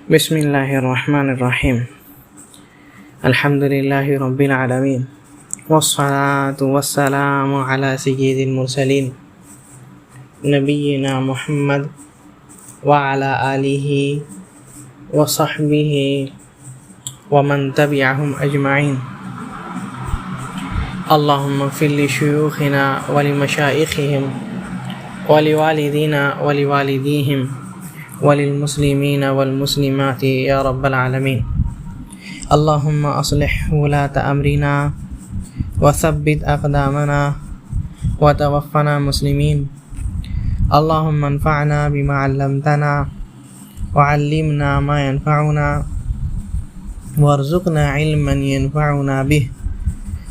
بسم اللہ الرحمن الرحیم الحمد للہ رب العالمین والصلاة والسلام علی سید المرسلین نبینا محمد وعلی آلہ وصحبہ ومن تبعہم اجمعین اللہم اغفر لشیوخنا ولمشائخہم ولوالدینا ولوالدیہم وللمسلمین والمسلمات یا رب العالمین اللہم اصلح ولاة امرنا وثبت اقدامنا وتوفنا مسلمین اللہم انفعنا بما علمتنا وعلمنا ما ينفعنا وارزقنا علما ينفعنا به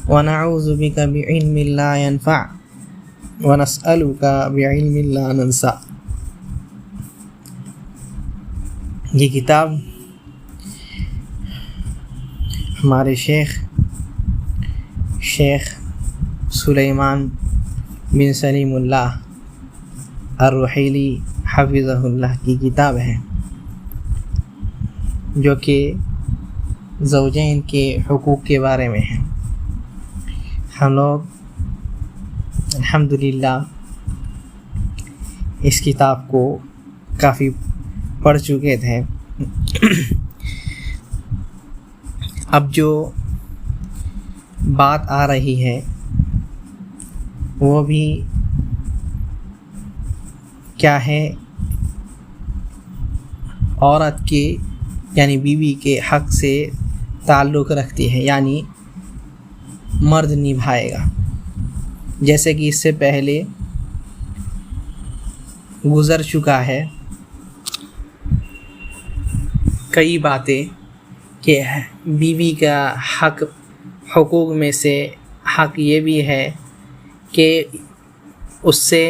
ونعوذ بك بعلم لا ينفع ونسألك بعلم لا ننسى۔ یہ کتاب ہمارے شیخ سلیمان بن سلیم اللہ الرحیلی حفظہ اللہ کی کتاب ہے، جو کہ زوجین کے حقوق کے بارے میں ہے۔ ہم لوگ الحمدللہ اس کتاب کو کافی پڑھ چکے تھے۔ اب جو بات آ رہی ہے وہ بھی کیا ہے، عورت کے یعنی بیوی کے حق سے تعلق رکھتی ہے، یعنی مرد نبھائے گا۔ جیسے کہ اس سے پہلے گزر چکا ہے کئی باتیں کہ بیوی کا حقوق میں سے حق یہ بھی ہے کہ اس سے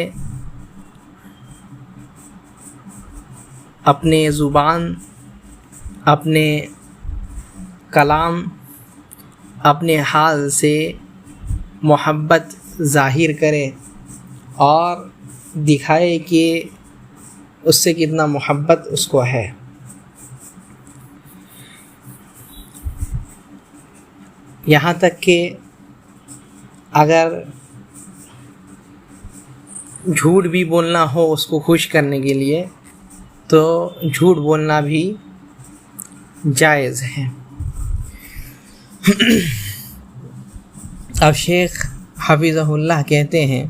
اپنے زبان، اپنے کلام، اپنے حال سے محبت ظاہر کرے اور دکھائے کہ اس سے کتنا محبت اس کو ہے۔ یہاں تک کہ اگر جھوٹ بھی بولنا ہو اس کو خوش کرنے کے لیے تو جھوٹ بولنا بھی جائز ہے۔ اب شیخ حفظہ اللہ کہتے ہیں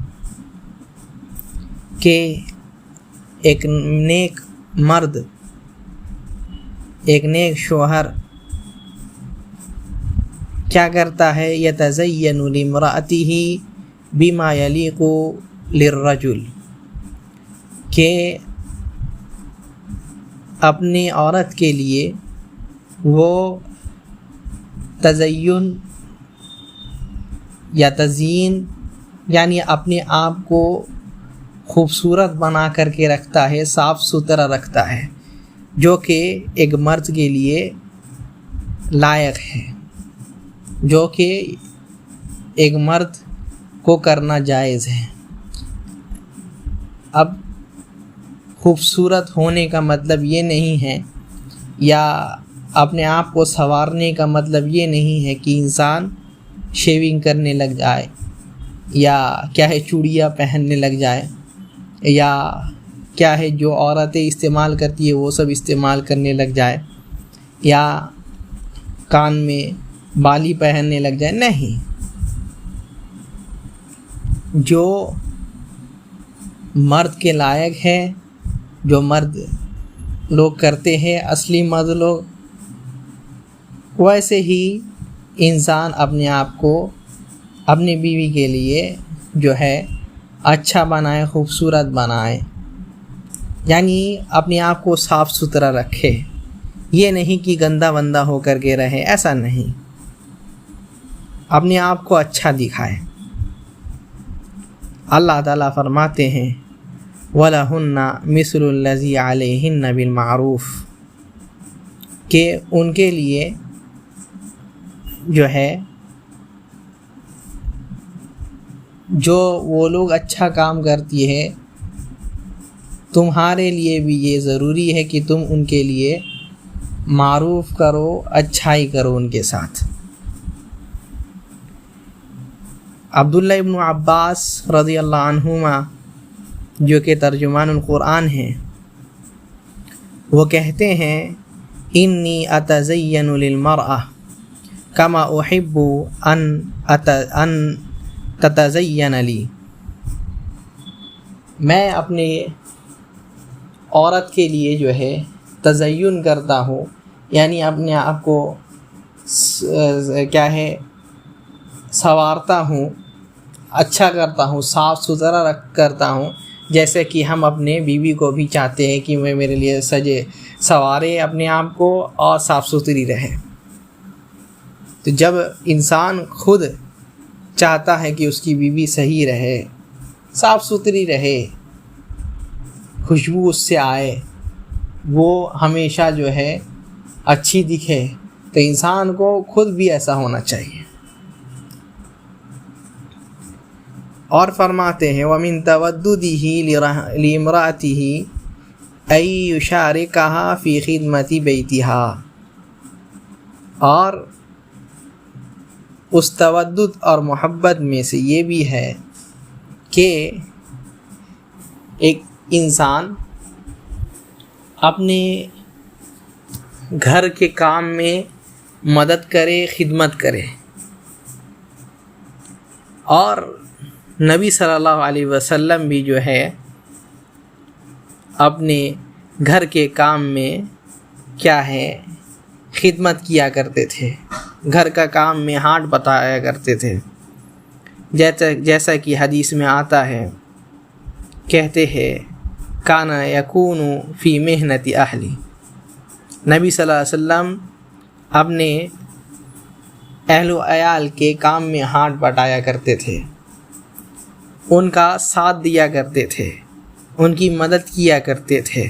کہ ایک نیک مرد، ایک نیک شوہر کیا کرتا ہے، یتزین لامرأتہ بما یلیق للرجل، کہ اپنی عورت کے لیے وہ تزین یا تزیین یعنی اپنے آپ کو خوبصورت بنا کر کے رکھتا ہے، صاف ستھرا رکھتا ہے، جو کہ ایک مرد کے لیے لائق ہے، جو کہ ایک مرد کو کرنا جائز ہے۔ اب خوبصورت ہونے کا مطلب یہ نہیں ہے، یا اپنے آپ کو سنوارنے کا مطلب یہ نہیں ہے کہ انسان شیونگ کرنے لگ جائے، یا کیا ہے چوڑیاں پہننے لگ جائے، یا کیا ہے جو عورتیں استعمال کرتی ہے وہ سب استعمال کرنے لگ جائے، یا کان میں بالی پہننے لگ جائے۔ نہیں، جو مرد کے لائق ہے، جو مرد لوگ کرتے ہیں، اصلی مرد لوگ، ویسے ہی انسان اپنے آپ کو اپنی بیوی کے لیے جو ہے اچھا بنائے، خوبصورت بنائے، یعنی اپنے آپ کو صاف ستھرا رکھے۔ یہ نہیں کہ گندا بندہ ہو کر کے رہے، ایسا نہیں، اپنے آپ کو اچھا دکھائے۔ اللہ تعالیٰ فرماتے ہیں وَلَهُنَّ مِثْلُ الَّذِي عَلَيْهِنَّ بِالْمَعْرُوفِ، کہ ان کے لیے جو ہے جو وہ لوگ اچھا کام کرتی ہے، تمہارے لیے بھی یہ ضروری ہے کہ تم ان کے لیے معروف کرو، اچھائی کرو ان کے ساتھ۔ عبداللہ ابن عباس رضی اللہ عنہما جو کہ ترجمان القرآن ہیں، وہ کہتے ہیں انی اتزین للمرأة کما احب ان تتزین لی، میں اپنے عورت کے لیے جو ہے تزین کرتا ہوں، یعنی اپنے آپ کو کیا ہے سنوارتا ہوں، اچھا کرتا ہوں، صاف ستھرا کرتا ہوں، جیسے کہ ہم اپنے بیوی کو بھی چاہتے ہیں کہ وہ میرے لیے سجے سنوارے اپنے آپ کو اور صاف ستھری رہے۔ تو جب انسان خود چاہتا ہے کہ اس کی بیوی صحیح رہے، صاف ستھری رہے، خوشبو اس سے آئے، وہ ہمیشہ جو ہے اچھی دکھے، تو انسان کو خود بھی ایسا ہونا چاہیے۔ اور فرماتے ہیں وَمِن تَوَدُّدِهِ لِامْرَأَتِهِ أَن يُشَارِكَهَا فِي خِدْمَةِ بَيْتِهَا، اور اس تودد اور محبت میں سے یہ بھی ہے کہ ایک انسان اپنے گھر کے کام میں مدد کرے، خدمت کرے، اور نبی صلی اللہ علیہ وسلم بھی جو ہے اپنے گھر کے کام میں کیا ہے خدمت کیا کرتے تھے، گھر کا کام میں ہاتھ بٹایا کرتے تھے، جیسا کہ حدیث میں آتا ہے، کہتے ہیں کان یکون فی محنت اہلی، نبی صلی اللہ علیہ وسلم اپنے اہل و عیال کے کام میں ہاتھ بٹایا کرتے تھے، ان کا ساتھ دیا کرتے تھے، ان کی مدد کیا کرتے تھے۔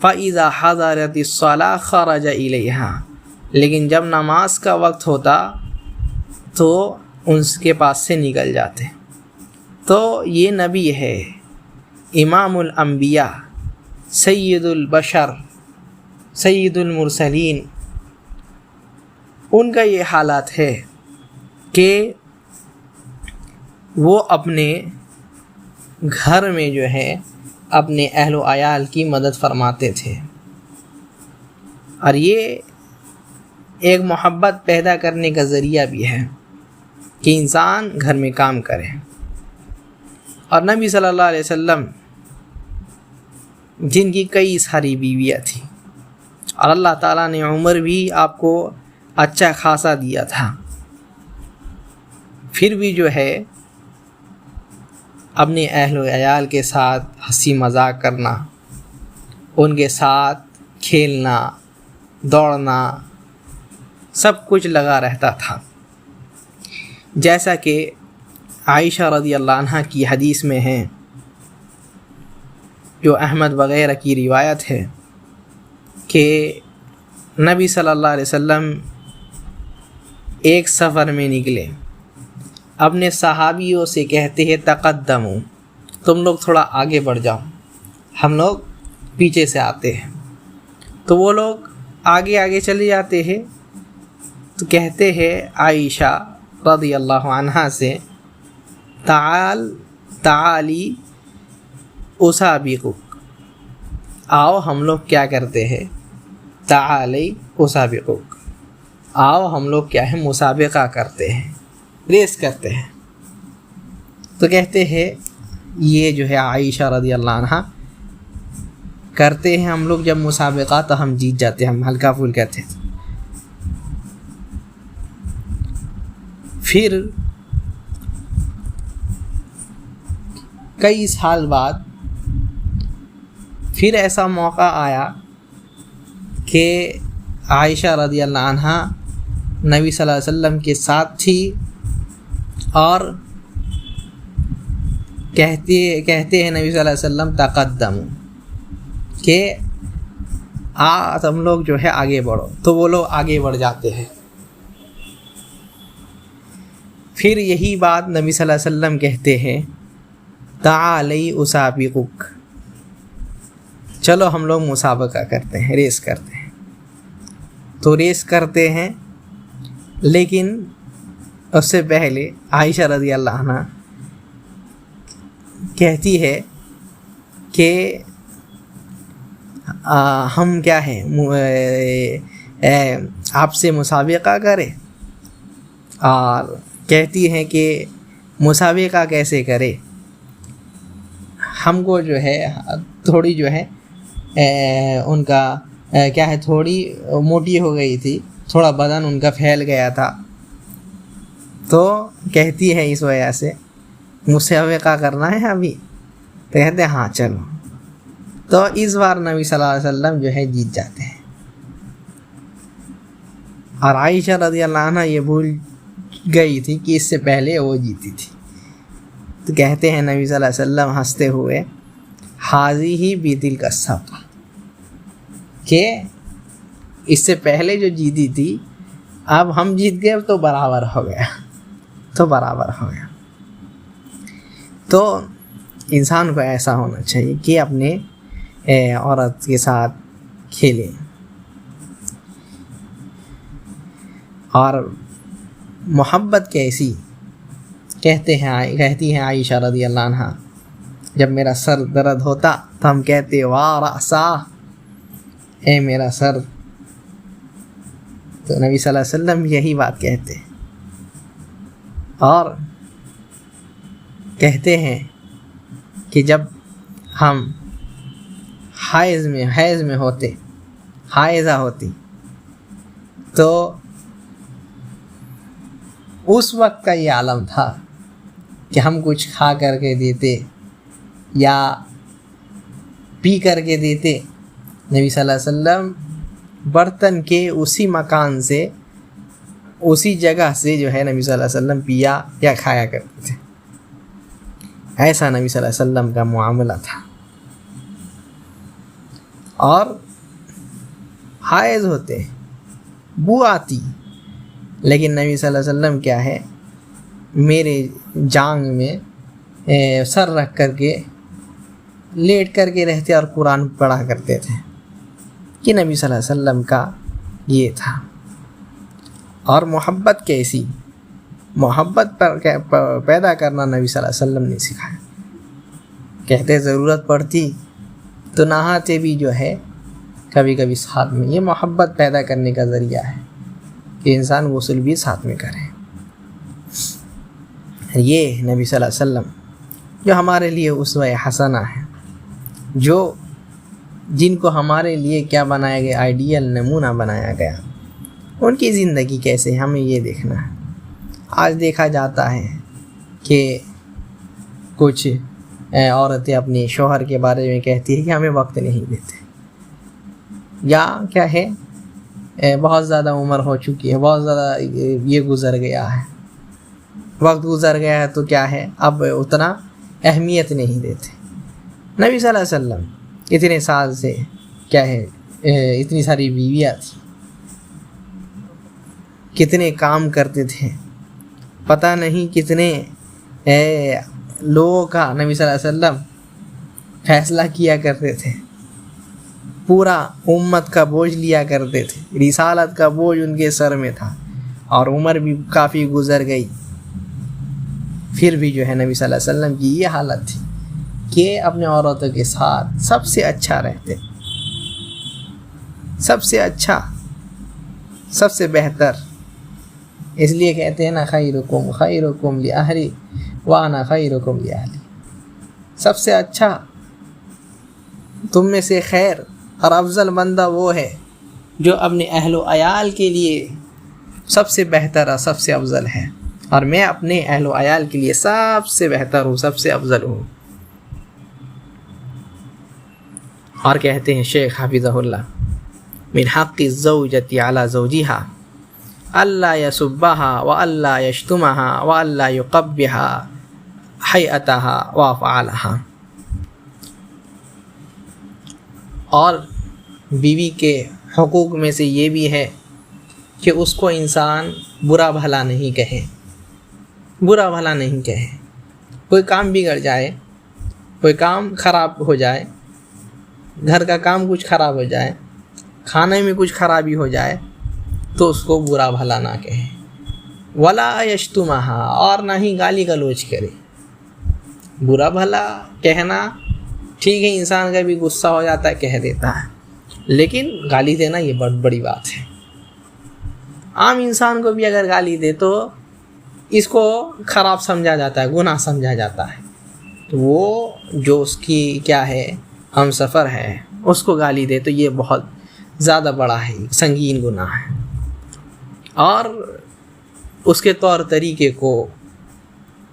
فَإِذَا حَضَرَتِ الصَّلَاةُ خَرَجَ إِلَيْهَا، لیکن جب نماز کا وقت ہوتا تو ان کے پاس سے نکل جاتے۔ تو یہ نبی ہے، امام الانبیاء، سید البشر، سید المرسلین، ان کا یہ حالات ہے کہ وہ اپنے گھر میں جو ہے اپنے اہل و عیال کی مدد فرماتے تھے، اور یہ ایک محبت پیدا کرنے کا ذریعہ بھی ہے کہ انسان گھر میں کام کرے۔ اور نبی صلی اللہ علیہ وسلم جن کی کئی ساری بیویاں تھیں، اور اللہ تعالیٰ نے عمر بھی آپ کو اچھا خاصا دیا تھا، پھر بھی جو ہے اپنے اہل و عیال کے ساتھ ہنسی مذاق کرنا، ان کے ساتھ کھیلنا، دوڑنا، سب کچھ لگا رہتا تھا۔ جیسا کہ عائشہ رضی اللہ عنہ کی حدیث میں ہے، جو احمد وغیرہ کی روایت ہے، کہ نبی صلی اللہ علیہ وسلم ایک سفر میں نکلے، اپنے صحابیوں سے کہتے ہیں تقدموا، تم لوگ تھوڑا آگے بڑھ جاؤ، ہم لوگ پیچھے سے آتے ہیں۔ تو وہ لوگ آگے آگے چلے جاتے ہیں، تو کہتے ہیں عائشہ رضی اللہ عنہا سے تعالی اسابقک، آؤ ہم لوگ کیا کرتے ہیں، تعالی اسابقک، آؤ ہم لوگ کیا ہے مسابقہ کرتے ہیں، ریس کرتے ہیں۔ تو کہتے ہیں یہ جو ہے عائشہ رضی اللہ عنہ کرتے ہیں ہم لوگ جب مسابقہ تو ہم جیت جاتے ہیں، ہم ہلکا پھلکا تھے۔ پھر کئی سال بعد پھر ایسا موقع آیا کہ عائشہ رضی اللہ عنہ نبی صلی اللہ علیہ وسلم کے ساتھ تھی، اور کہتے ہیں نبی صلی اللہ علیہ وسلم تقدم، کہ تم لوگ جو ہے آگے بڑھو، تو وہ لوگ آگے بڑھ جاتے ہیں۔ پھر یہی بات نبی صلی اللہ علیہ وسلم کہتے ہیں تعالی اسابقک، چلو ہم لوگ مسابقہ کرتے ہیں، ریس کرتے ہیں۔ تو ریس کرتے ہیں، لیکن اس سے پہلے عائشہ رضی اللہ عنہ کہتی ہے کہ ہم کیا ہے آپ سے مسابقہ کرے، اور کہتی ہیں کہ مسابقہ کیسے کرے، ہم کو جو ہے تھوڑی جو ہے ان کا کیا ہے تھوڑی موٹی ہو گئی تھی، تھوڑا بدن ان کا پھیل گیا تھا، تو کہتی ہے اس وجہ سے مسابقہ کرنا ہے ابھی، تو کہتے ہیں ہاں چلو، تو اس بار نبی صلی اللہ علیہ وسلم جو ہے جیت جاتے ہیں، اور عائشہ رضی اللہ عنہ یہ بھول گئی تھی کہ اس سے پہلے وہ جیتی تھی، تو کہتے ہیں نبی صلی اللہ علیہ وسلم ہنستے ہوئے حاضی بدل کا سب، کہ اس سے پہلے جو جیتی تھی اب ہم جیت گئے تو برابر ہو گیا، تو انسان کو ایسا ہونا چاہیے کہ اپنے عورت کے ساتھ کھیلے، اور محبت کیسی کہتی ہیں عائشہ رضی اللہ عنہ، جب میرا سر درد ہوتا تو ہم کہتے واہ رأسا، اے میرا سر، تو نبی صلی اللہ علیہ وسلم یہی بات کہتے ہیں، اور کہتے ہیں کہ جب ہم حائضہ ہوتی تو اس وقت کا یہ عالم تھا کہ ہم کچھ کھا کر کے دیتے یا پی کر کے دیتے، نبی صلی اللہ علیہ وسلم برتن کے اسی مکان سے، اسی جگہ سے جو ہے نبی صلی اللہ علیہ وسلم پیا یا کھایا کرتے تھے، ایسا نبی صلی اللہ علیہ وسلم کا معاملہ تھا، اور حائض ہوتے بو آتی، لیکن نبی صلی اللہ علیہ وسلم کیا ہے میرے جانگ میں سر رکھ کر کے لیٹ کر کے رہتے اور قرآن پڑھا کرتے تھے، کہ نبی صلی اللہ علیہ وسلم کا یہ تھا۔ اور محبت کیسی، محبت پر پیدا کرنا نبی صلی اللہ علیہ وسلم نے سکھایا، کہتے ضرورت پڑتی تو نہاتے بھی جو ہے کبھی کبھی ساتھ میں، یہ محبت پیدا کرنے کا ذریعہ ہے کہ انسان غسل بھی ساتھ میں کرے۔ یہ نبی صلی اللہ علیہ وسلم جو ہمارے لیے اسوہ حسنہ ہے، جن کو ہمارے لیے کیا بنایا گیا، آئیڈیل نمونہ بنایا گیا، ان کی زندگی کیسے ہے ہمیں یہ دیکھنا ہے۔ آج دیکھا جاتا ہے کہ کچھ عورتیں اپنے شوہر کے بارے میں کہتی ہیں کہ ہمیں وقت نہیں دیتے، یا کیا ہے بہت زیادہ عمر ہو چکی ہے، بہت زیادہ یہ گزر گیا ہے، وقت گزر گیا ہے، تو کیا ہے اب اتنا اہمیت نہیں دیتے۔ نبی صلی اللہ علیہ وسلم اتنے سال سے کیا ہے اتنی ساری بیویاں تھیں، کتنے کام کرتے تھے، پتہ نہیں کتنے لوگوں کا نبی صلی اللہ علیہ وسلم فیصلہ کیا کرتے تھے، پورا امت کا بوجھ لیا کرتے تھے، رسالت کا بوجھ ان کے سر میں تھا، اور عمر بھی کافی گزر گئی، پھر بھی جو ہے نبی صلی اللہ علیہ وسلم کی یہ حالت تھی کہ اپنے عورتوں کے ساتھ سب سے اچھا رہتے، سب سے اچھا، سب سے بہتر، اس لیے کہتے ہیں نا خیرکم خیرکم لأہلی وانا خیرکم لأہلی، سب سے اچھا تم میں سے خیر اور افضل بندہ وہ ہے جو اپنے اہل و عیال کے لیے سب سے بہتر اور سب سے افضل ہے، اور میں اپنے اہل و عیال کے لیے سب سے بہتر ہوں، سب سے افضل ہوں۔ اور کہتے ہیں شیخ حافظہ اللہ، من حق الزوجۃ علی زوجہا الا یسبھا والا یشتمھا والا یقبح حیئتھا وافعالھا، اور بیوی کے حقوق میں سے یہ بھی ہے کہ اس کو انسان برا بھلا نہیں کہے، برا بھلا نہیں کہے، کوئی کام بگڑ جائے، کوئی کام خراب ہو جائے، گھر کا کام کچھ خراب ہو جائے، کھانے میں کچھ خرابی ہو جائے، تو اس کو برا بھلا نہ کہے، ولا یشتمہا، اور نہ ہی گالی گلوچ کرے۔ برا بھلا کہنا ٹھیک ہے، انسان کا بھی غصہ ہو جاتا ہے کہہ دیتا ہے، لیکن گالی دینا یہ بہت بڑی بات ہے۔ عام انسان کو بھی اگر گالی دے تو اس کو خراب سمجھا جاتا ہے، گناہ سمجھا جاتا ہے، تو وہ جو اس کی کیا ہے ہم سفر ہے اس کو گالی دے تو یہ بہت زیادہ بڑا ہے، سنگین گناہ ہے۔ اور اس کے طور طریقے کو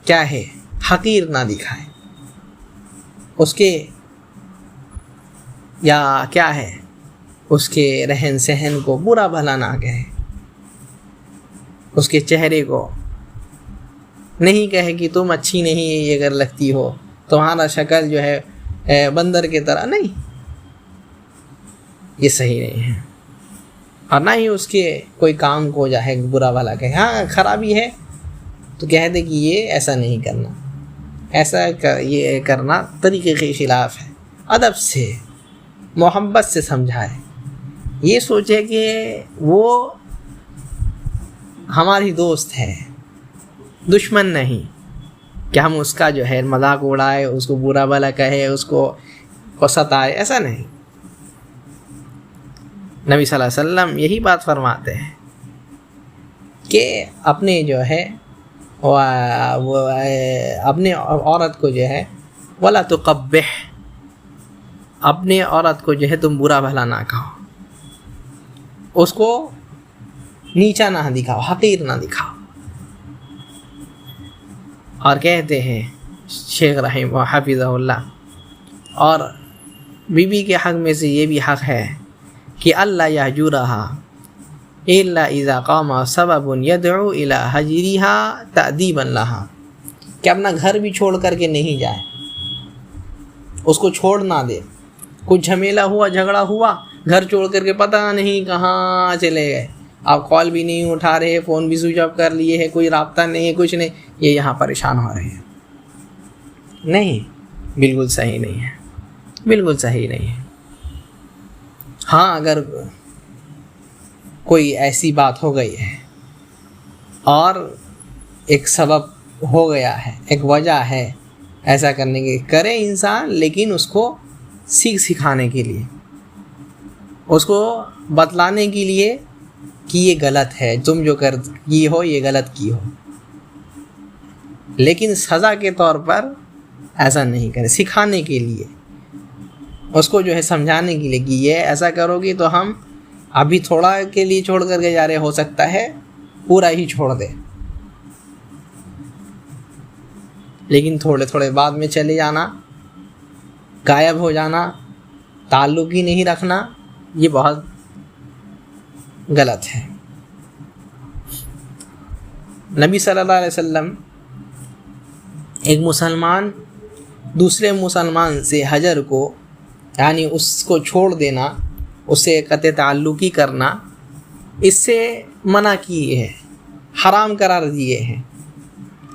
کیا ہے حقیر نہ دکھائے، اس کے یا کیا ہے اس کے رہن سہن کو برا بھلا نہ کہے، اس کے چہرے کو نہیں کہے کہ تم اچھی نہیں ہے یہ اگر لگتی ہو، تمہارا شکل جو ہے بندر کی طرح، نہیں، یہ صحیح نہیں ہے۔ اور نہ ہی اس کے کوئی کام کو جو ہے برا بھلا کہے، ہاں خرابی ہے تو کہہ دے کہ یہ ایسا نہیں کرنا، یہ کرنا طریقے کے خلاف ہے، ادب سے محبت سے سمجھائے، یہ سوچے کہ وہ ہماری دوست ہے، دشمن نہیں کہ ہم اس کا جو ہے مذاق اڑائے، اس کو برا بھلا کہے، اس کو ستائے، ایسا نہیں۔ نبی صلی اللہ علیہ وسلم یہی بات فرماتے ہیں کہ اپنے جو ہے اپنے عورت کو جو ہے ولا تقبح، اپنے عورت کو جو ہے تم برا بھلا نہ کہو، اس کو نیچا نہ دکھاؤ، حقیر نہ دکھاؤ۔ اور کہتے ہیں شیخ رحمہ حفظہ اللہ، اور بیوی کے حق میں سے یہ بھی حق ہے کہ اللہ یہجرہا الا اذا قام سبب یدعو الی حجرہا تأدیبا لہا، کہ اپنا گھر بھی چھوڑ کر کے نہیں جائے، اس کو چھوڑ نہ دے، کچھ جھمیلا ہوا، جھگڑا ہوا، گھر چھوڑ کر کے پتہ نہیں کہاں چلے گئے، آپ کال بھی نہیں اٹھا رہے، فون بھی سوئچ آف کر لیے ہے، کوئی رابطہ نہیں ہے، کچھ نہیں، یہ یہاں پریشان ہو رہے ہیں، نہیں، بالکل صحیح نہیں ہے، بالکل صحیح نہیں ہے۔ ہاں اگر کوئی ایسی بات ہو گئی ہے اور ایک سبب ہو گیا ہے، ایک وجہ ہے ایسا کرنے کی، کرے انسان، لیکن اس کو سکھانے کے لیے، اس کو بتلانے کے لیے کہ یہ غلط ہے، تم جو کی ہو یہ غلط کی ہو، لیکن سزا کے طور پر ایسا نہیں کرے، سکھانے کے لیے، اس کو جو ہے سمجھانے کے لیے کہ یہ ایسا کرو گی تو ہم ابھی تھوڑا کے لیے چھوڑ کر کے جا رہے، ہو سکتا ہے پورا ہی چھوڑ دے، لیکن تھوڑے تھوڑے بعد میں چلے جانا، غائب ہو جانا، تعلق ہی نہیں رکھنا، یہ بہت غلط ہے۔ نبی صلی اللہ علیہ وسلم ایک مسلمان دوسرے مسلمان سے حجر کو، یعنی اس کو چھوڑ دینا، اسے قطع تعلقی کرنا، اس سے منع کیے ہیں، حرام قرار دیے ہیں،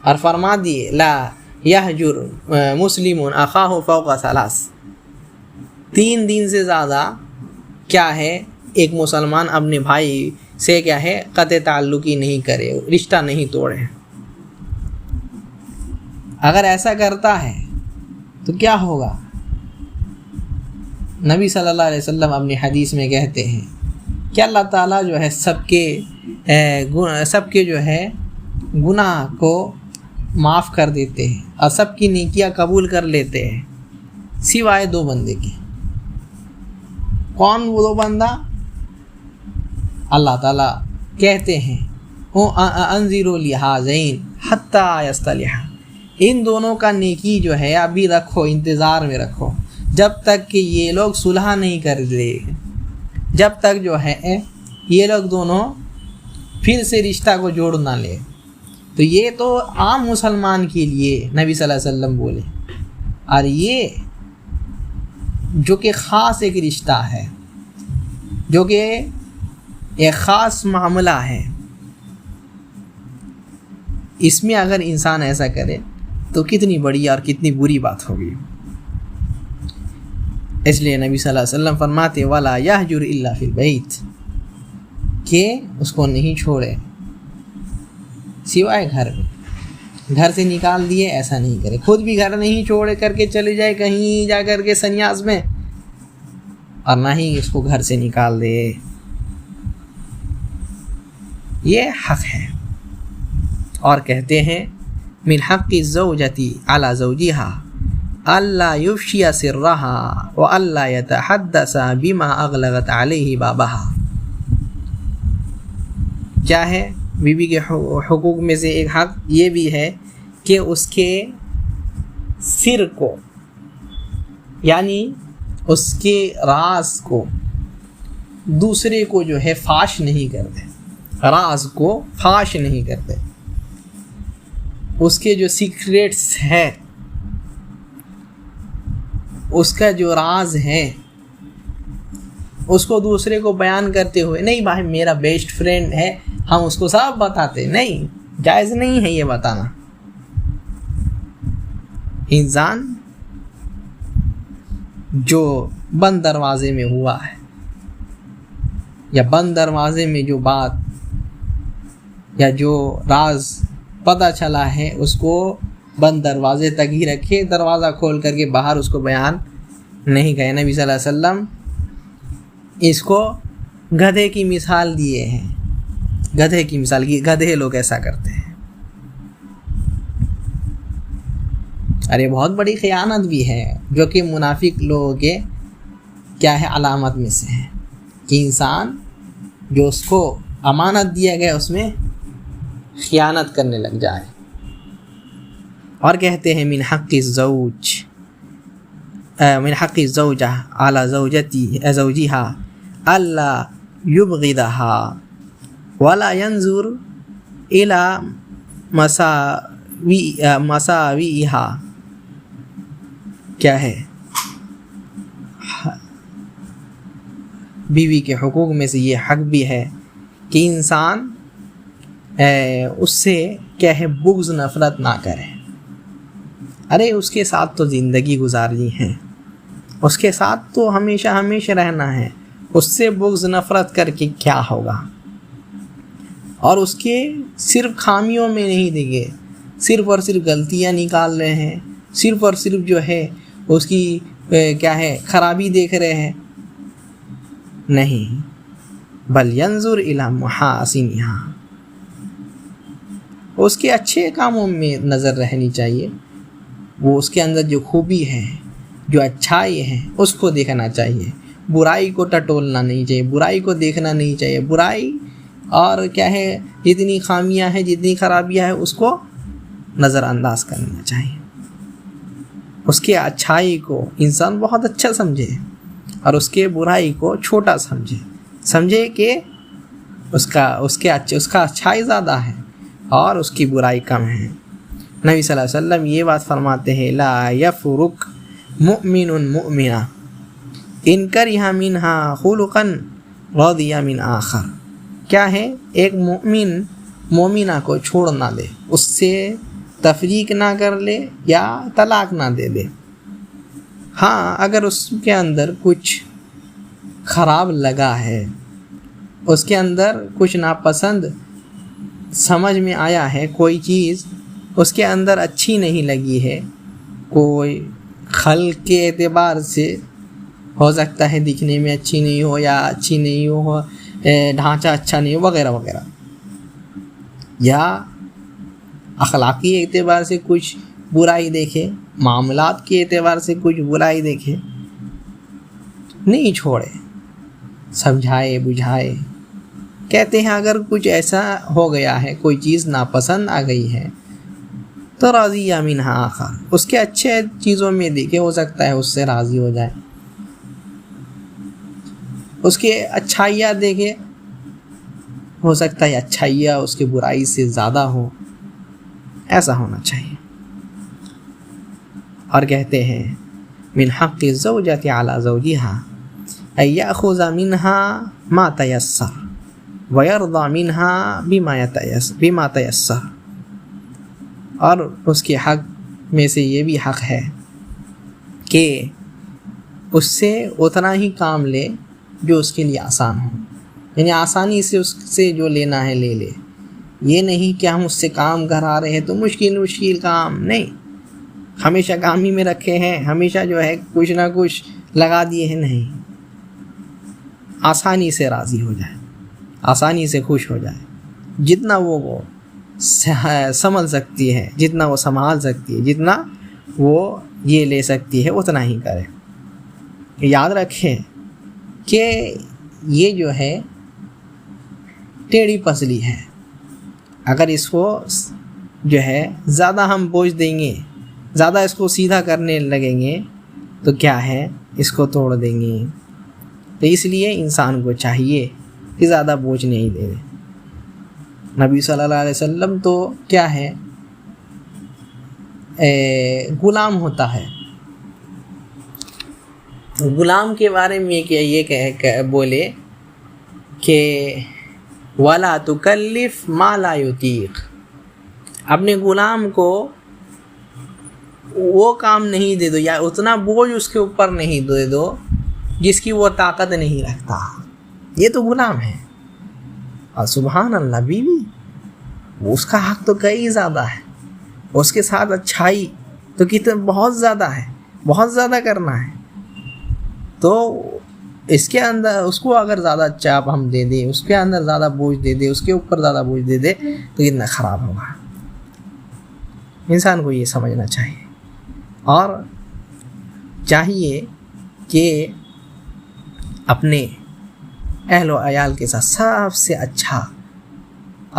اور فرما دیے لا یحجر مسلم اخاہ فوق ثلاث، 3 دن سے زیادہ کیا ہے ایک مسلمان اپنے بھائی سے کیا ہے قطع تعلقی نہیں کرے، رشتہ نہیں توڑے۔ اگر ایسا کرتا ہے تو کیا ہوگا؟ نبی صلی اللہ علیہ وسلم اپنی حدیث میں کہتے ہیں کہ اللہ تعالیٰ جو ہے سب کے جو ہے گناہ کو معاف کر دیتے ہیں اور سب کی نیکیاں قبول کر لیتے ہیں، سوائے 2 بندے کے۔ کون وہ 2 بندہ؟ اللہ تعالیٰ کہتے ہیں انظروا لہذین حتی یصطلحا، ان دونوں کا نیکی جو ہے ابھی رکھو، انتظار میں رکھو، جب تک کہ یہ لوگ صلح نہیں کر لے، جب تک جو ہے یہ لوگ دونوں پھر سے رشتہ کو جوڑ نہ لے۔ تو یہ تو عام مسلمان کے لیے نبی صلی اللہ علیہ وسلم بولے، اور یہ جو کہ خاص ایک رشتہ ہے، جو کہ ایک خاص معاملہ ہے، اس میں اگر انسان ایسا کرے تو کتنی بڑی اور کتنی بری بات ہوگی۔ اس لیے نبی صلی اللہ علیہ وسلم فرماتے وَلَا يَحْجُرْ إِلَّا فِي الْبَيْتِ، کہ اس کو نہیں چھوڑے سوائے گھر میں. گھر سے نکال دیے ایسا نہیں کرے. خود بھی گھر نہیں چھوڑے کر کے چلے جائے کہیں جا کر کے سنیاس میں, اور نہ ہی اس کو گھر سے نکال دے. یہ حق ہے. اور کہتے ہیں من حق الزوجتی علی زوجہا اللہ یفشی سرہا والا یتحدث بما اغلقت علیہ بابہا. کیا ہے بیوی کے حقوق میں سے ایک حق یہ بھی ہے کہ اس کے سر کو یعنی اس کے راز کو دوسرے کو جو ہے فاش نہیں کرتے. راز کو فاش نہیں کرتے. اس کے جو سیکریٹس ہے, اس کا جو راز ہے, اس کو دوسرے کو بیان کرتے ہوئے نہیں بھائی میرا بیسٹ فرینڈ ہے ہم اس کو سب بتاتے, نہیں, جائز نہیں ہے یہ بتانا. انسان جو بند دروازے میں ہوا ہے یا بند دروازے میں جو بات یا جو راز پتہ چلا ہے اس کو بند دروازے تک ہی رکھے, دروازہ کھول کر کے باہر اس کو بیان نہیں کرے. نبی صلی اللہ علیہ وسلم اس کو گدھے کی مثال دیے ہیں. گدھے کی مثال کی, گدھے لوگ ایسا کرتے ہیں. ارے بہت بڑی خیانت بھی ہے جو کہ منافق لوگوں کے کیا ہے علامت میں سے ہے کہ انسان جو اس کو امانت دیا گیا اس میں خیانت کرنے لگ جائے. اور کہتے ہیں من حق الزوج من حق الزوجہ علی زوجہا اللہ یبغضها ولا ينظر الى مساوئها. کیا ہے بیوی کے حقوق میں سے یہ حق بھی ہے کہ انسان اس سے کیا ہے بغض نفرت نہ کرے. ارے اس کے ساتھ تو زندگی گزارنی ہے, اس کے ساتھ تو ہمیشہ ہمیشہ رہنا ہے, اس سے بغض نفرت کر کے کیا ہوگا. اور اس کے صرف خامیوں میں نہیں دیکھے, صرف اور صرف غلطیاں نکال رہے ہیں, صرف اور صرف جو ہے اس کی کیا ہے خرابی دیکھ رہے ہیں. نہیں, بل ینظر الی محاسنہا, اس کے اچھے کاموں میں نظر رہنی چاہیے. وہ اس کے اندر جو خوبی ہے جو اچھائی ہے اس کو دیکھنا چاہیے. برائی کو ٹٹولنا نہیں چاہیے, برائی کو دیکھنا نہیں چاہیے. برائی اور کیا ہے جتنی خامیاں ہیں جتنی خرابیاں ہیں اس کو نظر انداز کرنا چاہیے. اس کے اچھائی کو انسان بہت اچھا سمجھے اور اس کے برائی کو چھوٹا سمجھے کہ اس کا اچھائی زیادہ ہے اور اس کی برائی کم ہے. نبی صلی اللہ علیہ وسلم یہ بات فرماتے ہیں لا یفرق مؤمن مؤمنہ ان کرہ منہا خلقا رضی من آخر. کیا ہے ایک مومن مومنہ کو چھوڑ نہ دے, اس سے تفریق نہ کر لے یا طلاق نہ دے دے. ہاں اگر اس کے اندر کچھ خراب لگا ہے, اس کے اندر کچھ ناپسند سمجھ میں آیا ہے, کوئی چیز اس کے اندر اچھی نہیں لگی ہے, کوئی خلق کے اعتبار سے ہو سکتا ہے دکھنے میں اچھی نہیں ہو یا اچھی نہیں ہو, ڈھانچہ اچھا نہیں ہو وغیرہ وغیرہ, یا اخلاقی اعتبار سے کچھ برائی دیکھے, معاملات کے اعتبار سے کچھ برائی دیکھے, نہیں چھوڑے, سمجھائے بجھائے. کہتے ہیں اگر کچھ ایسا ہو گیا ہے, کوئی چیز ناپسند آ گئی ہے تو راضی منہا آخر, اس کے اچھے چیزوں میں دیکھے, ہو سکتا ہے اس سے راضی ہو جائے. اس کے اچھائیاں دیکھے, ہو سکتا ہے اچھائیاں اس کے برائی سے زیادہ ہو. ایسا ہونا چاہیے. اور کہتے ہیں من حق الزوجۃ علی زوجہا ان یأخذ منها ما تیسر ویرضی منها بما تیسر. اور اس کے حق میں سے یہ بھی حق ہے کہ اس سے اتنا ہی کام لے جو اس کے لیے آسان ہو. یعنی آسانی سے اس سے جو لینا ہے لے لے. یہ نہیں کہ ہم اس سے کام کرا رہے ہیں تو مشکل کام نہیں، ہمیشہ کام ہی میں رکھے ہیں، ہمیشہ جو ہے کچھ نہ کچھ لگا دیے ہیں. نہیں، آسانی سے راضی ہو جائے، آسانی سے خوش ہو جائے. جتنا وہ سنبھل سکتی ہے، جتنا وہ سنبھال سکتی ہے، جتنا وہ یہ لے سکتی ہے اتنا ہی کرے. یاد رکھیں کہ یہ جو ہے ٹیڑھی پسلی ہے. اگر اس کو جو ہے زیادہ ہم بوجھ دیں گے، زیادہ اس کو سیدھا کرنے لگیں گے تو کیا ہے، اس کو توڑ دیں گے. تو اس لیے انسان کو چاہیے کہ زیادہ بوجھ نہیں دے. نبی صلی اللہ علیہ وسلم تو کیا ہے، غلام ہوتا ہے. غلام کے بارے میں یہ بولے کہ وَلَا تُكَلِّفْ مَا لَا يُطِيقُ. اپنے غلام کو وہ کام نہیں دے دو یا اتنا بوجھ اس کے اوپر نہیں دے دو جس کی وہ طاقت نہیں رکھتا. یہ تو غلام ہے. اور سبحان اللہ، بیوی اس کا حق تو کئی زیادہ ہے، اس کے ساتھ اچھائی تو کتنا بہت زیادہ ہے، بہت زیادہ کرنا ہے. تو اس کے اندر اس کو اگر زیادہ چاپ ہم دے دیں، اس کے اندر زیادہ بوجھ دے دے، اس کے اوپر زیادہ بوجھ دے دے تو کتنا خراب ہوگا. انسان کو یہ سمجھنا چاہیے، اور چاہیے کہ اپنے اہل و عیال کے ساتھ سب سے اچھا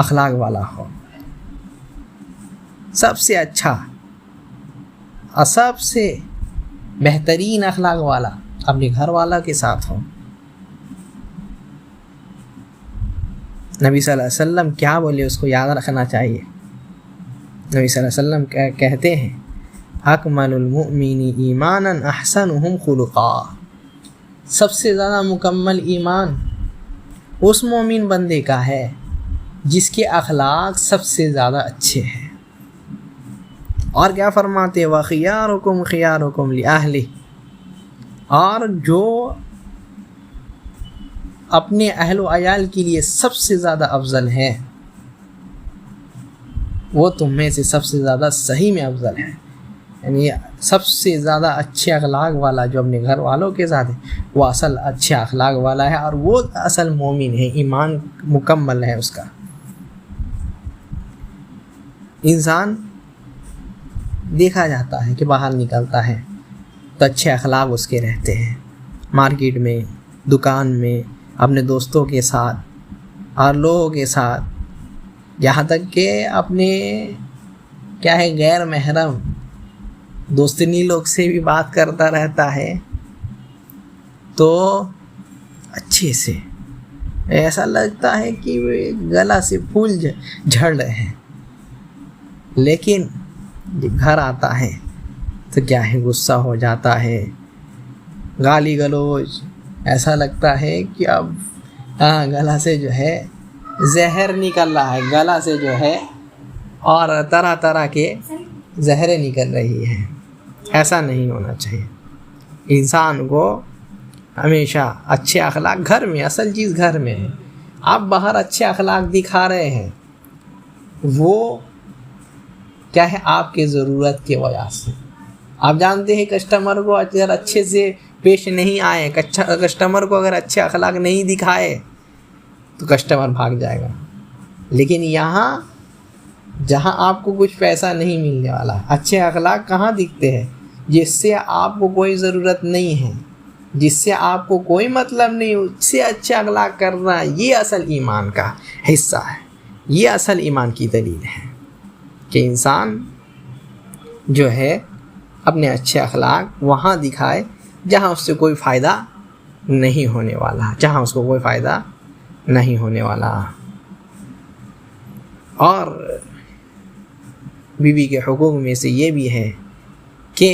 اخلاق والا ہو، سب سے اچھا اور سب سے بہترین اخلاق والا اپنے گھر والا کے ساتھ ہو. نبی صلی اللہ علیہ وسلم کیا بولے اس کو یاد رکھنا چاہیے. نبی صلی اللہ علیہ وسلم کہتے ہیں اکمل المؤمن ایمانا احسنهم خلقا. سب سے زیادہ مکمل ایمان اس مومن بندے کا ہے جس کے اخلاق سب سے زیادہ اچھے ہیں. اور کیا فرماتے وَخِيَارُكُمْ خِيَارُكُمْ لِأَهْلِهِ. اور جو اپنے اہل و عیال کے لیے سب سے زیادہ افضل ہے وہ تم میں سے سب سے زیادہ صحیح میں افضل ہے. یعنی سب سے زیادہ اچھے اخلاق والا جو اپنے گھر والوں کے ساتھ ہے وہ اصل اچھے اخلاق والا ہے، اور وہ اصل مومن ہے، ایمان مکمل ہے اس کا. انسان دیکھا جاتا ہے کہ باہر نکلتا ہے تو اچھے اخلاق اس کے رہتے ہیں، مارکیٹ میں، دکان میں، اپنے دوستوں کے ساتھ اور لوگوں کے ساتھ، یہاں تک کہ اپنے کیا ہے غیر محرم دوستنی لوگ سے بھی بات کرتا رہتا ہے تو اچھے سے ایسا لگتا ہے کہ گلا سے پھول جھڑ رہے ہیں. لیکن جب گھر آتا ہے تو کیا ہے غصہ ہو جاتا ہے، گالی گلوچ، ایسا لگتا ہے کہ اب گلا سے جو ہے زہر نکل رہا ہے، گلا سے جو ہے اور طرح طرح کے زہریں نکل رہی ہیں. ایسا نہیں ہونا چاہیے. انسان کو ہمیشہ اچھے اخلاق گھر میں، اصل چیز گھر میں ہے. آپ باہر اچھے اخلاق دکھا رہے ہیں وہ کیا ہے آپ کے ضرورت کی وجہ سے. آپ جانتے ہیں کسٹمر کو اگر اچھے سے پیش نہیں آئے، کسٹمر کو اگر اچھے اخلاق نہیں دکھائے تو کسٹمر بھاگ جائے گا. لیکن یہاں جہاں آپ کو کچھ پیسہ نہیں ملنے والا، اچھے اخلاق کہاں دکھتے ہیں؟ جس سے آپ کو کوئی ضرورت نہیں ہے، جس سے آپ کو کوئی مطلب نہیں، اس سے اچھے اخلاق کرنا یہ اصل ایمان کا حصہ ہے. یہ اصل ایمان کی دلیل ہے کہ انسان جو ہے اپنے اچھے اخلاق وہاں دکھائے جہاں اس سے کوئی فائدہ نہیں ہونے والا، جہاں اس کو کوئی فائدہ نہیں ہونے والا. اور بیوی کے حقوق میں سے یہ بھی ہے کہ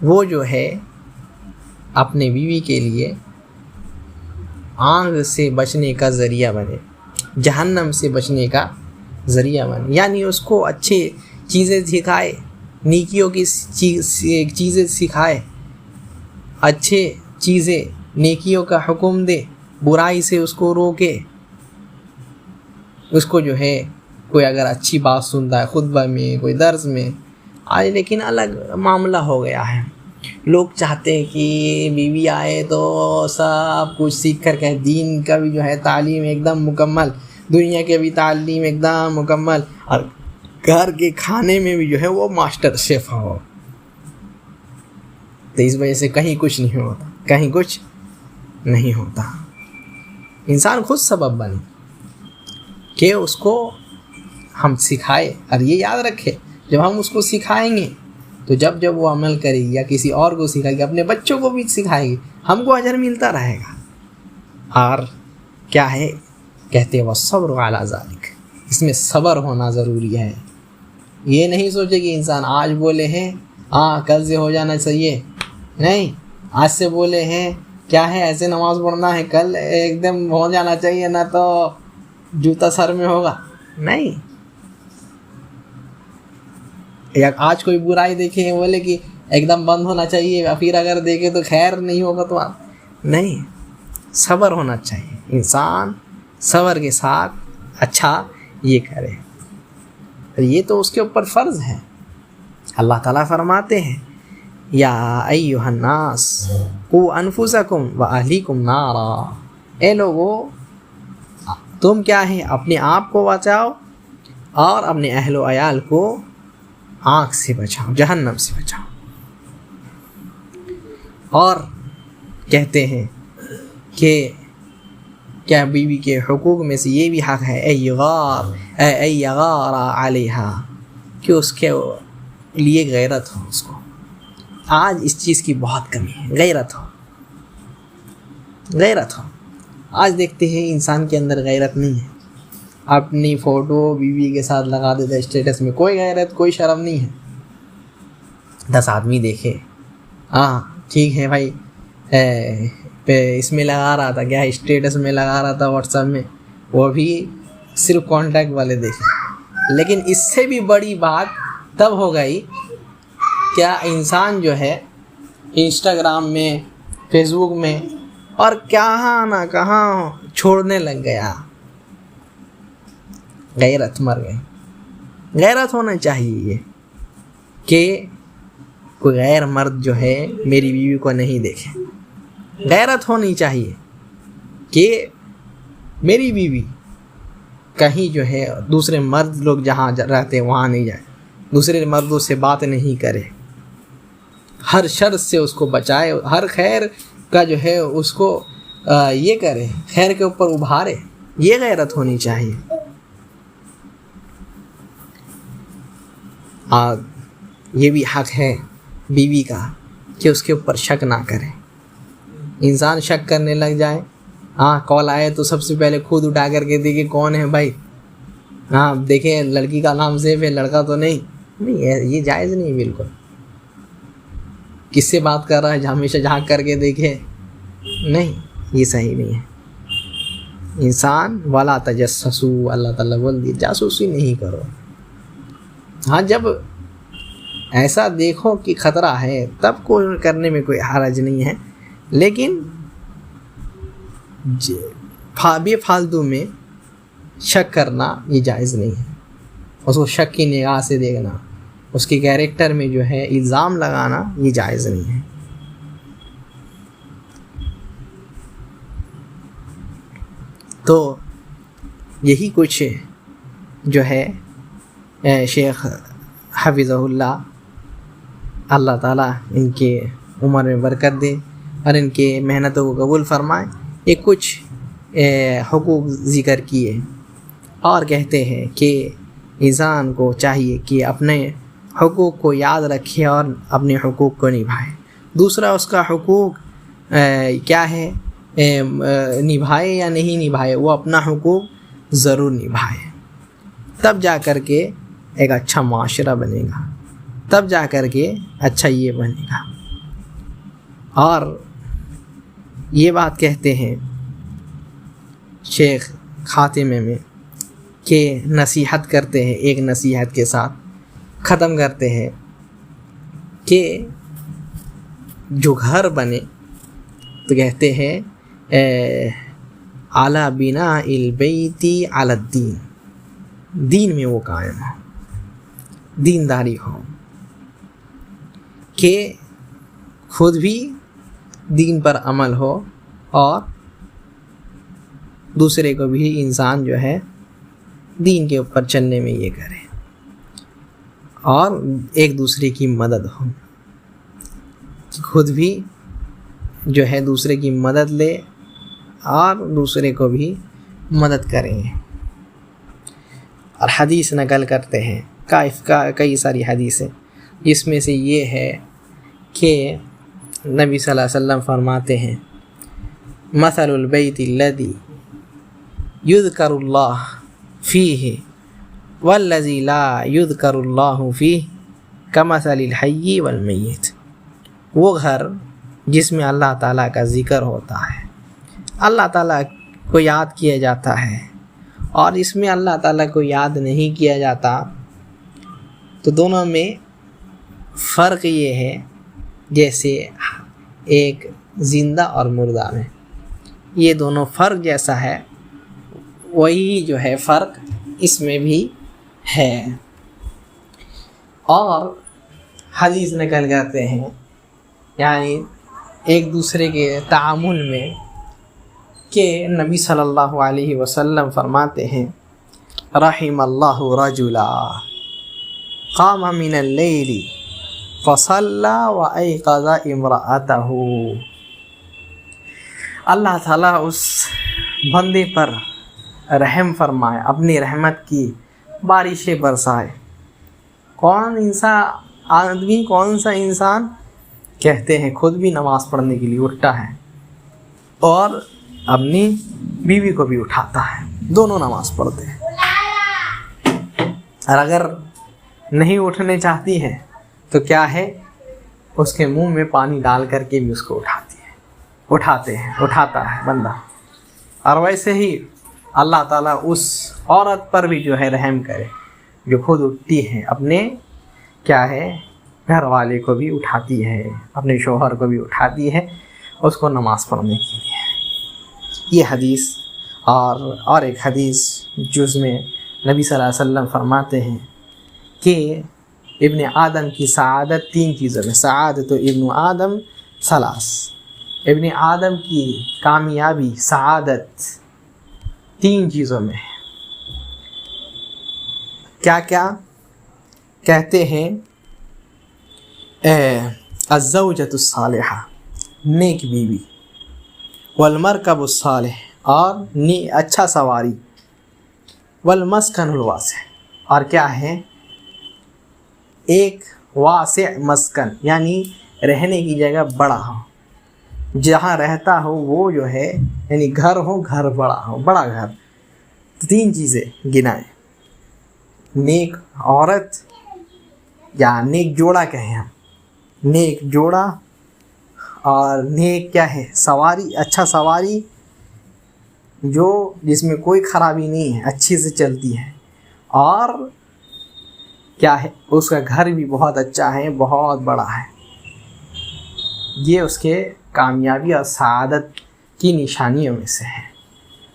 وہ جو ہے اپنے بیوی کے لیے آگ سے بچنے کا ذریعہ بنے، جہنم سے بچنے کا ذریعہ بنے. یعنی اس کو اچھے چیزیں سکھائے، نیکیوں کی چیزیں سکھائے، اچھے چیزیں نیکیوں کا حکم دے، برائی سے اس کو روکے. اس کو جو ہے کوئی اگر اچھی بات سنتا ہے خطبہ میں, کوئی درس میں. آج لیکن الگ معاملہ ہو گیا ہے. لوگ چاہتے ہیں کہ بیوی آئے تو سب کچھ سیکھ کر کہ دین کا بھی جو ہے تعلیم ایک دم مکمل, دنیا کے بھی تعلیم ایک دم مکمل, اور گھر کے کھانے میں بھی جو ہے وہ ماسٹر شیف ہو. تو اس وجہ سے کہیں کچھ نہیں ہوتا, کہیں کچھ نہیں ہوتا. انسان خود سبب بنے کہ اس کو ہم سکھائے. اور یہ یاد رکھے, جب ہم اس کو سکھائیں گے تو جب وہ عمل کرے گی یا کسی اور کو سکھائے گی, اپنے بچوں کو بھی سکھائے گی, ہم کو اجر ملتا رہے گا. اور کیا ہے کہتے ہیں والصبر علی ذالک, اس میں صبر ہونا ضروری ہے. یہ نہیں سوچے کہ انسان آج بولے ہیں کل سے ہو جانا چاہیے, نہیں. آج سے بولے ہیں کیا ہے ایسے نماز پڑھنا ہے, کل ایک دم ہو جانا چاہیے, نہ تو جوتا سر میں ہوگا. نہیں. یا آج کوئی برائی دیکھے بولے کہ ایک دم بند ہونا چاہیے, پھر اگر دیکھے تو خیر نہیں ہوگا تو نہیں. صبر ہونا چاہیے. انسان صبر کے ساتھ اچھا یہ کرے, یہ تو اس کے اوپر فرض ہے. اللہ تعالیٰ فرماتے ہیں یا ایھا الناس قوا انفسکم واہلیکم نارا, اے لوگو تم کیا ہے اپنے آپ کو بچاؤ اور اپنے اہل و عیال کو آگ سے بچاؤ, جہنم سے بچاؤ. اور کہتے ہیں کہ کیا بیوی کے حقوق میں سے یہ بھی حق ہے اے یغار علیہا, کہ اس کے لیے غیرت ہو. اس کو آج اس چیز کی بہت کمی ہے, غیرت ہو. آج دیکھتے ہیں انسان کے اندر غیرت نہیں ہے. اپنی فوٹو بیوی کے ساتھ لگا دیتا ہے اسٹیٹس میں, کوئی غیرت کوئی شرم نہیں ہے. 10 آدمی دیکھے, ٹھیک ہے بھائی, اس میں لگا رہا تھا, کیا اسٹیٹس میں لگا رہا تھا واٹس ایپ میں, وہ بھی صرف کانٹیکٹ والے دیکھیں. لیکن اس سے بھی بڑی بات تب ہو گئی کیا انسان جو ہے انسٹاگرام میں, فیس بک میں اور کہاں نہ کہاں چھوڑنے لگ گیا. غیرت مر گئی. غیرت ہونا چاہیے یہ کہ کوئی غیر مرد جو ہے میری بیوی کو نہیں دیکھے. غیرت ہونی چاہیے کہ میری بیوی کہیں جو ہے دوسرے مرد لوگ جہاں رہتے ہیں وہاں نہیں جائے, دوسرے مردوں سے بات نہیں کرے, ہر شر سے اس کو بچائے, ہر خیر کا جو ہے اس کو یہ کرے, خیر کے اوپر ابھارے. یہ غیرت ہونی چاہیے. اور یہ بھی حق ہے بیوی کا کہ اس کے اوپر شک نہ کرے. انسان شک کرنے لگ جائے, کال آئے تو سب سے پہلے خود اٹھا کر کے دیکھے کون ہے بھائی, دیکھیں لڑکی کا نام سیف ہے, لڑکا تو نہیں. یہ جائز نہیں بالکل. کس سے بات کر رہا ہے ہمیشہ جھانک کر کے دیکھے, نہیں, یہ صحیح نہیں ہے. انسان ولا تجسسوا, اللہ تعالیٰ بول دی جاسوسی نہیں کرو. جب ایسا دیکھو کہ خطرہ ہے تب کو کرنے میں کوئی حرج نہیں ہے, لیکن بے فالتو میں شک کرنا یہ جائز نہیں ہے. اس کو شک کی نگاہ سے دیکھنا, اس کے کیریکٹر میں جو ہے الزام لگانا یہ جائز نہیں ہے. تو یہی کچھ جو ہے شیخ حفظہ اللہ, اللہ تعالیٰ ان کے عمر میں برکت دے اور ان کے محنتوں کو قبول فرمائے, یہ کچھ حقوق ذکر کیے. اور کہتے ہیں کہ انسان کو چاہیے کہ اپنے حقوق کو یاد رکھے اور اپنے حقوق کو نبھائے. دوسرا اس کا حقوق کیا ہے, نبھائے یا نہیں نبھائے, وہ اپنا حقوق ضرور نبھائے. تب جا کر کے ایک اچھا معاشرہ بنے گا, تب جا کر کے اچھا یہ بنے گا. اور یہ بات کہتے ہیں شیخ خاتمے میں کہ نصیحت کرتے ہیں, ایک نصیحت کے ساتھ ختم کرتے ہیں کہ جو گھر بنے تو کہتے ہیں علی بناء البیت علی الدین، دین میں وہ قائم ہو، دینداری ہو، کہ خود بھی دین پر عمل ہو اور دوسرے کو بھی انسان جو ہے دین کے اوپر چلنے میں یہ کرے، اور ایک دوسرے کی مدد ہو، خود بھی جو ہے دوسرے کی مدد لے اور دوسرے کو بھی مدد کریں۔ اور حدیث نقل کرتے ہیں کئی ساری حدیثیں، جس میں سے یہ ہے کہ نبی صلی اللہ علیہ وسلم فرماتے ہیں مثل البیت الذی یذکر اللہ فیہ والذی لا یذکر اللہ فیہ کمثل الحی والمیت، وہ گھر جس میں اللہ تعالیٰ کا ذکر ہوتا ہے، اللہ تعالیٰ کو یاد کیا جاتا ہے، اور اس میں اللہ تعالیٰ کو یاد نہیں کیا جاتا، تو دونوں میں فرق یہ ہے جیسے ایک زندہ اور مردہ میں، یہ دونوں فرق جیسا ہے وہی جو ہے فرق اس میں بھی ہے۔ اور حدیث نقل کرتے ہیں یعنی ایک دوسرے کے تعامل میں، کہ نبی صلی اللہ علیہ وسلم فرماتے ہیں رحم اللہ رجلا قام من اللیل فصلی وایقظ امرأتہ، اللہ تعالیٰ اس بندے پر رحم فرمائے، اپنی رحمت کی بارشیں برسائے۔ کون سا انسان کہتے ہیں خود بھی نماز پڑھنے کے لیے اٹھتا ہے اور اپنی بیوی کو بھی اٹھاتا ہے، دونوں نماز پڑھتے ہیں، اور اگر نہیں اٹھنے چاہتی ہے تو کیا ہے، اس کے منہ میں پانی ڈال کر کے بھی اس کو اٹھاتا ہے بندہ۔ اور ویسے ہی اللہ تعالیٰ اس عورت پر بھی جو ہے رحم کرے جو خود اٹھتی ہے، اپنے کیا ہے گھر والے کو بھی اٹھاتی ہے، اپنے شوہر کو بھی اٹھاتی ہے اس کو نماز پڑھنے کے لیے۔ یہ حدیث اور ایک حدیث جس میں نبی صلی اللہ علیہ وسلم فرماتے ہیں کہ ابن آدم کی سعادت 3 چیزوں میں، سعادت ابن آدم ثلاث، ابن آدم کی کامیابی سعادت 3 چیزوں میں ہے۔ کیا کیا کہتے ہیں؟ الزوجۃ الصالحہ، نیک بیوی، والمرکب الصالح، اور اچھا سواری، والمسکن الواسع، اور کیا ہے ایک واسع مسکن، یعنی رہنے کی جگہ بڑا ہو، جہاں رہتا ہو وہ جو ہے یعنی گھر بڑا ہو، بڑا گھر۔ 3 چیزیں گنائیں، نیک عورت یا نیک جوڑا کہیں ہم، نیک جوڑا، اور نیک کیا ہے سواری، اچھا سواری جس میں کوئی خرابی نہیں ہے، اچھی سے چلتی ہے، اور کیا ہے اس کا گھر بھی بہت اچھا ہے، بہت بڑا ہے۔ یہ اس کے کامیابی اور سعادت کی نشانیوں میں سے ہے۔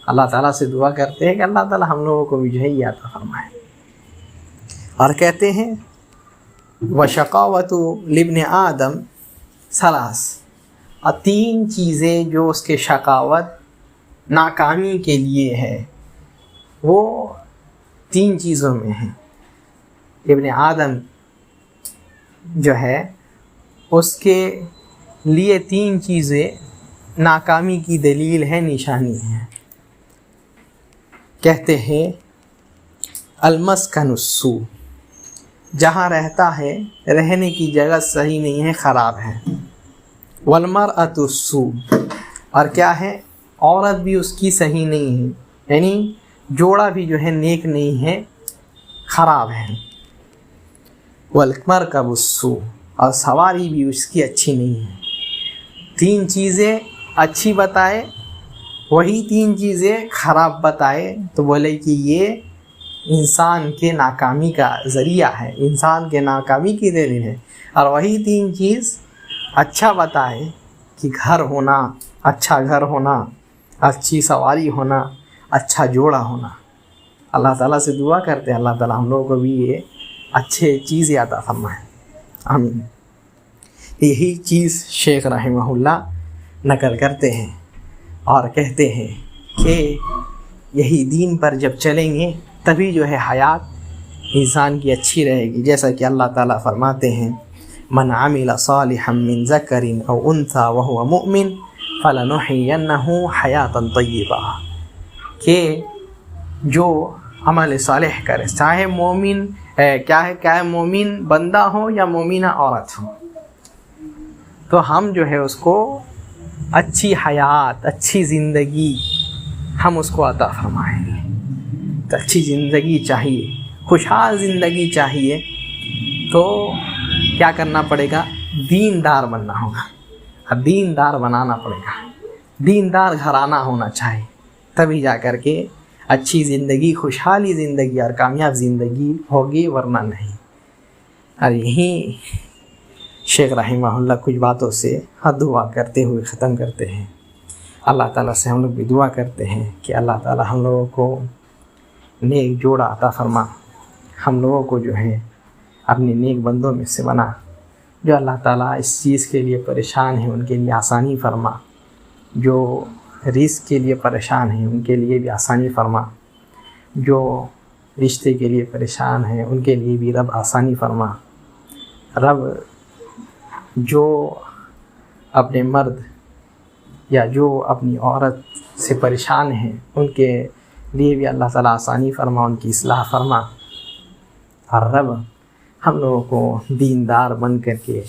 اللہ تعالیٰ سے دعا کرتے ہیں کہ اللہ تعالیٰ ہم لوگوں کو بھی جو ہے یہ عطا فرمائے۔ اور کہتے ہیں وشقاوت لابن آدم ثلاث، اور 3 چیزیں جو اس کے شقاوت ناکامی کے لیے ہے وہ 3 چیزوں میں ہیں۔ ابن آدم جو ہے اس کے لیے 3 چیزیں ناکامی کی دلیل ہے، نشانی ہے۔ کہتے ہیں المسکن السوء، جہاں رہتا ہے رہنے کی جگہ صحیح نہیں ہے، خراب ہے۔ والمرأۃ السوء، اور کیا ہے عورت بھی اس کی صحیح نہیں ہے، یعنی جوڑا بھی جو ہے نیک نہیں ہے، خراب ہے۔ والمرکب السوء، اور سواری بھی اس کی اچھی نہیں ہے۔ 3 چیزیں اچھی بتائے، وہی 3 چیزیں خراب بتائے، تو بولے کہ یہ انسان کے ناکامی کا ذریعہ ہے، انسان کے ناکامی کی دلیل ہے۔ اور وہی 3 چیز اچھا بتائے کہ گھر ہونا، اچھا گھر ہونا، اچھی سواری ہونا، اچھا جوڑا ہونا۔ اللہ تعالیٰ سے دعا کرتے ہیں اللہ تعالیٰ ہم لوگوں کو بھی یہ اچھے چیزیں عطا فرمائیں، آمین۔ یہی چیز شیخ رحمہ اللہ نقل کرتے ہیں اور کہتے ہیں کہ یہی دین پر جب چلیں گے تبھی جو ہے حیات انسان کی اچھی رہے گی، جیسا کہ اللہ تعالیٰ فرماتے ہیں من عمل صالحا من ذکر او انثى وهو مؤمن فلنحینہ حیاتا طیبہ، کہ جو عمل صالح کرے، چاہے مومن کیا مومن بندہ ہو یا مومنہ عورت ہو، تو ہم جو ہے اس کو اچھی حیات، اچھی زندگی ہم اس کو عطا فرمائیں گے۔ تو اچھی زندگی چاہیے، خوشحال زندگی چاہیے، تو کیا کرنا پڑے گا؟ دیندار بننا ہوگا، دیندار بنانا پڑے گا، دیندار گھرانہ ہونا چاہیے، تبھی جا کر کے اچھی زندگی، خوشحالی زندگی اور کامیاب زندگی ہوگی، ورنہ نہیں۔ اور یہیں شیخ رحمہ اللہ کچھ باتوں سے دعا کرتے ہوئے ختم کرتے ہیں۔ اللہ تعالیٰ سے ہم لوگ بھی دعا کرتے ہیں کہ اللہ تعالیٰ ہم لوگوں کو نیک جوڑا عطا فرما، ہم لوگوں کو جو ہے اپنے نیک بندوں میں سے بنا، جو اللہ تعالیٰ اس چیز کے لیے پریشان ہیں ان کے لیے آسانی فرما، جو رزق کے لیے پریشان ہیں ان کے لیے بھی آسانی فرما، جو رشتے کے لیے پریشان ہیں ان کے لیے بھی رب آسانی فرما۔ رب جو اپنے مرد یا جو اپنی عورت سے پریشان ہیں ان کے لیے بھی اللہ تعالیٰ آسانی فرما، ان کی اصلاح فرما، اور رب ہم لوگوں کو دیندار بن کر کے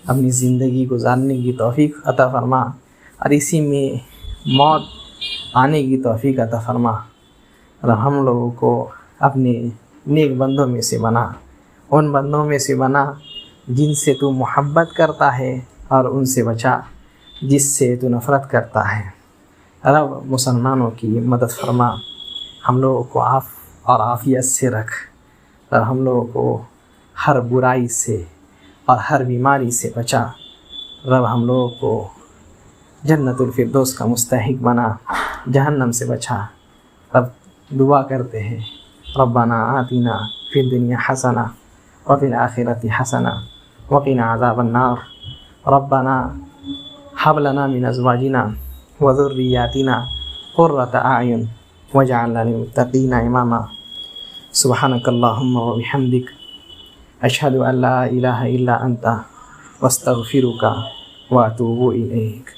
اپنی زندگی گزارنے کی توفیق عطا فرما، اور اسی میں موت آنے کی توفیق عطا فرما، اور ہم لوگوں کو اپنے نیک بندوں میں سے بنا، ان بندوں میں سے بنا جن سے تو محبت کرتا ہے، اور ان سے بچا جس سے تو نفرت کرتا ہے۔ رب مسلمانوں کی مدد فرما، ہم لوگوں کو اور عافیت سے رکھ، اور ہم لوگوں کو ہر برائی سے اور ہر بیماری سے بچا۔ رب ہم لوگوں کو جنت الفردوس کا مستحق بنا، جہنم سے بچا۔ رب دعا کرتے ہیں ربنا آتنا فی الدنیا حسنہ وفی الآخرۃ حسنہ وقنا عذاب النار، ربنا هب لنا من ازواجنا وذرياتنا قرة اعین واجعلنا للمتقین اماما۔ سبحانک اللہم وبحمدک، اشہد ان لا الہ الا انت، واستغفرک واتوب الیک۔